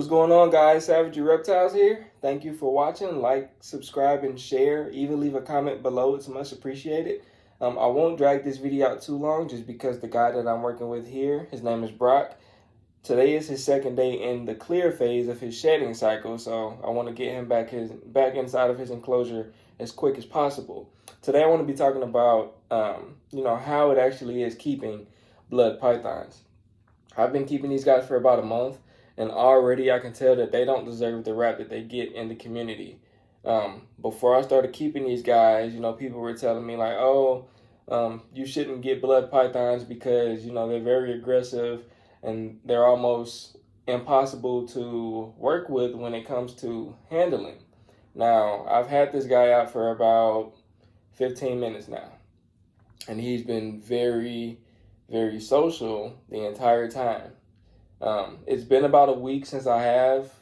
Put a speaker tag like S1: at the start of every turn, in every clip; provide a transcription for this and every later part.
S1: What's going on, guys? Savage Reptiles here. Thank you for watching. Like, subscribe, and share. Even leave a comment below. It's much appreciated. I won't drag this video out too long just because the guy that I'm working with here, his name is Brock. Today is his second day in the clear phase of his shedding cycle, so I want to get him back inside of his enclosure as quick as possible. Today I want to be talking about how it actually is keeping blood pythons. I've been keeping these guys for about a month, and already I can tell that they don't deserve the rap that they get in the community. Before I started keeping these guys, people were telling me like, oh, you shouldn't get blood pythons because, they're very aggressive and they're almost impossible to work with when it comes to handling. Now, I've had this guy out for about 15 minutes now, and he's been very, very social the entire time. It's been about a week since I have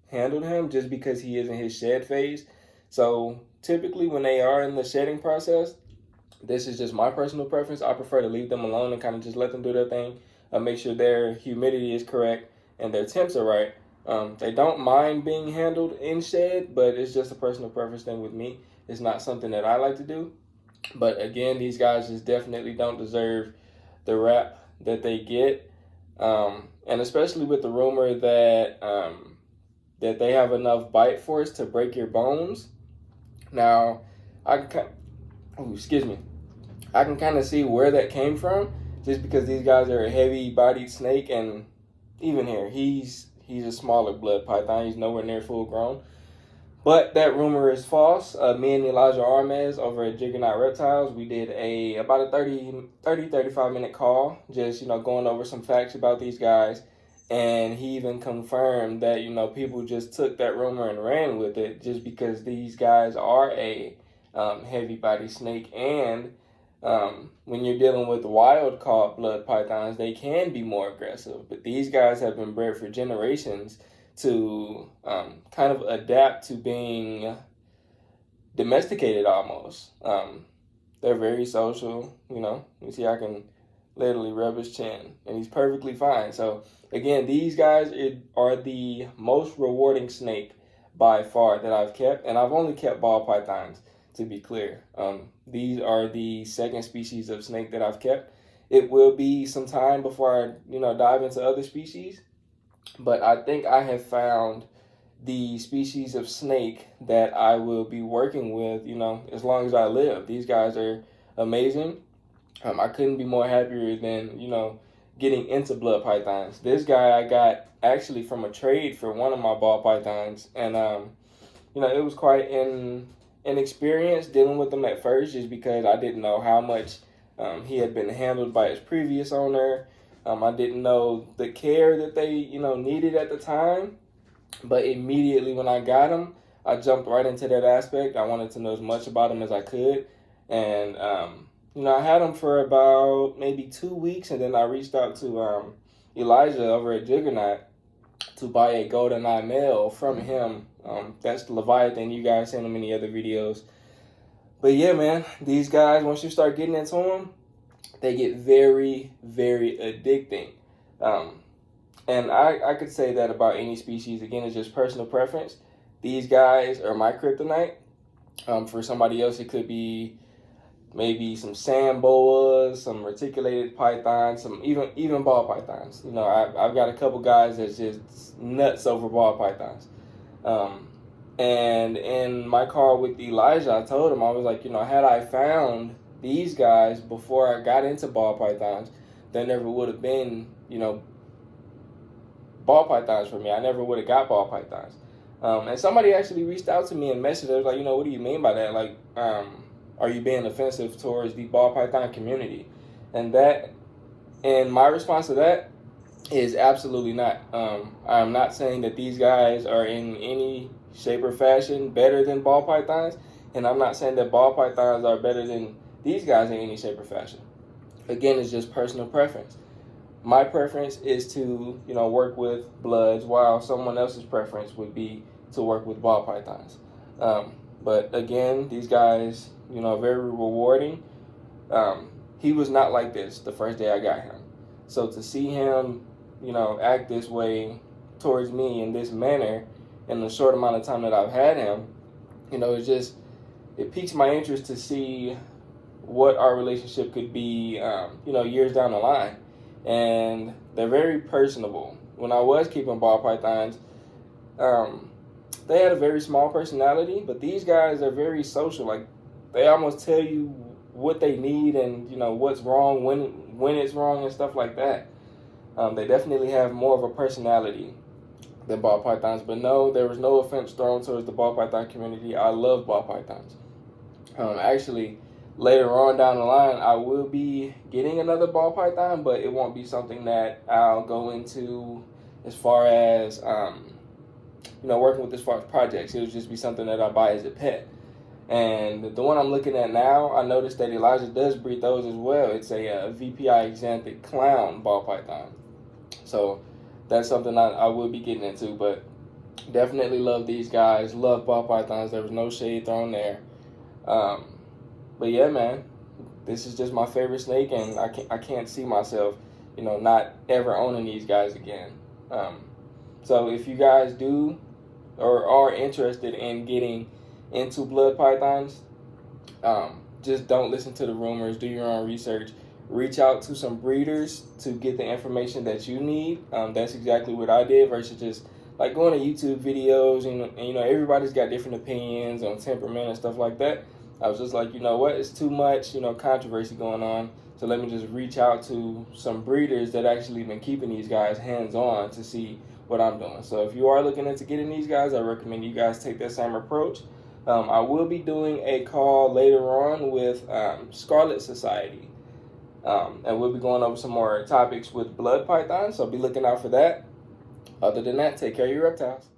S1: handled him just because he is in his shed phase. So typically when they are in the shedding process, this is just my personal preference. I prefer to leave them alone and kind of just let them do their thing. Make sure their humidity is correct and their temps are right. They don't mind being handled in shed, but it's just a personal preference thing with me. It's not something that I like to do. But again, these guys just definitely don't deserve the rap that they get. And especially with the rumor that that they have enough bite force to break your bones. Now, I can kind of see where that came from, just because these guys are a heavy-bodied snake, and even here, he's a smaller blood python. He's nowhere near full grown. But that rumor is false. Me and Elijah Armez over at Juggernaut Reptiles, we did about a 35 minute call, just, going over some facts about these guys. And he even confirmed that, people just took that rumor and ran with it just because these guys are a heavy body snake. And when you're dealing with wild caught blood pythons, they can be more aggressive. But these guys have been bred for generations to kind of adapt to being domesticated almost. They're very social, You see, I can literally rub his chin, and he's perfectly fine. So again, these guys are the most rewarding snake by far that I've kept, and I've only kept ball pythons, to be clear. These are the second species of snake that I've kept. It will be some time before I, dive into other species. But I think I have found the species of snake that I will be working with, as long as I live. These guys are amazing. I couldn't be more happier than, getting into blood pythons. This guy I got actually from a trade for one of my ball pythons. And, it was quite an experience dealing with him at first, just because I didn't know how much he had been handled by his previous owner. I didn't know the care that they, needed at the time. But immediately when I got him, I jumped right into that aspect. I wanted to know as much about him as I could. And, I had him for about maybe 2 weeks. And then I reached out to Elijah over at Juggernaut to buy a golden eye male from him. That's the Leviathan. You guys seen him in the other videos. But yeah, man, these guys, once you start getting into them, they get very, very addicting. And I could say that about any species. Again, it's just personal preference. These guys are my kryptonite. For somebody else, it could be maybe some sand boas, some reticulated pythons, some even ball pythons. I've got a couple guys that's just nuts over ball pythons. And in my call with Elijah, I told him, I was like, had I found these guys before I got into ball pythons, there never would have been, ball pythons for me. I never would have got ball pythons. And somebody actually reached out to me and messaged us like, what do you mean by that? Like, are you being offensive towards the ball python community? And my response to that is absolutely not. I'm not saying that these guys are in any shape or fashion better than ball pythons, and I'm not saying that ball pythons are better than these guys in any shape or fashion. Again, it's just personal preference. My preference is to, work with bloods, while someone else's preference would be to work with ball pythons. But again, these guys, very rewarding. He was not like this the first day I got him. So to see him, act this way towards me in this manner in the short amount of time that I've had him, it piques my interest to see what our relationship could be, years down the line. And they're very personable. When I was keeping ball pythons, they had a very small personality, but these guys are very social. Like, they almost tell you what they need and what's wrong, when it's wrong, and stuff like that. They definitely have more of a personality than ball pythons. But no, there was no offense thrown towards the ball python community. I love ball pythons. Actually, later on down the line, I will be getting another ball python, but it won't be something that I'll go into as far as working with as far as projects. It'll just be something that I buy as a pet. And the one I'm looking at now, I noticed that Elijah does breed those as well. It's a VPI Xanthic Clown ball python. So that's something I will be getting into, but definitely love these guys. Love ball pythons. There was no shade thrown there. But yeah, man, this is just my favorite snake, and I can't see myself, not ever owning these guys again. So if you guys do or are interested in getting into blood pythons, just don't listen to the rumors. Do your own research. Reach out to some breeders to get the information that you need. That's exactly what I did versus just like going to YouTube videos. And everybody's got different opinions on temperament and stuff like that. I was just like, what? It's too much, controversy going on. So let me just reach out to some breeders that actually been keeping these guys hands-on to see what I'm doing. So if you are looking into getting these guys, I recommend you guys take that same approach. I will be doing a call later on with Scarlet Society. And we'll be going over some more topics with blood pythons, so be looking out for that. Other than that, take care of your reptiles.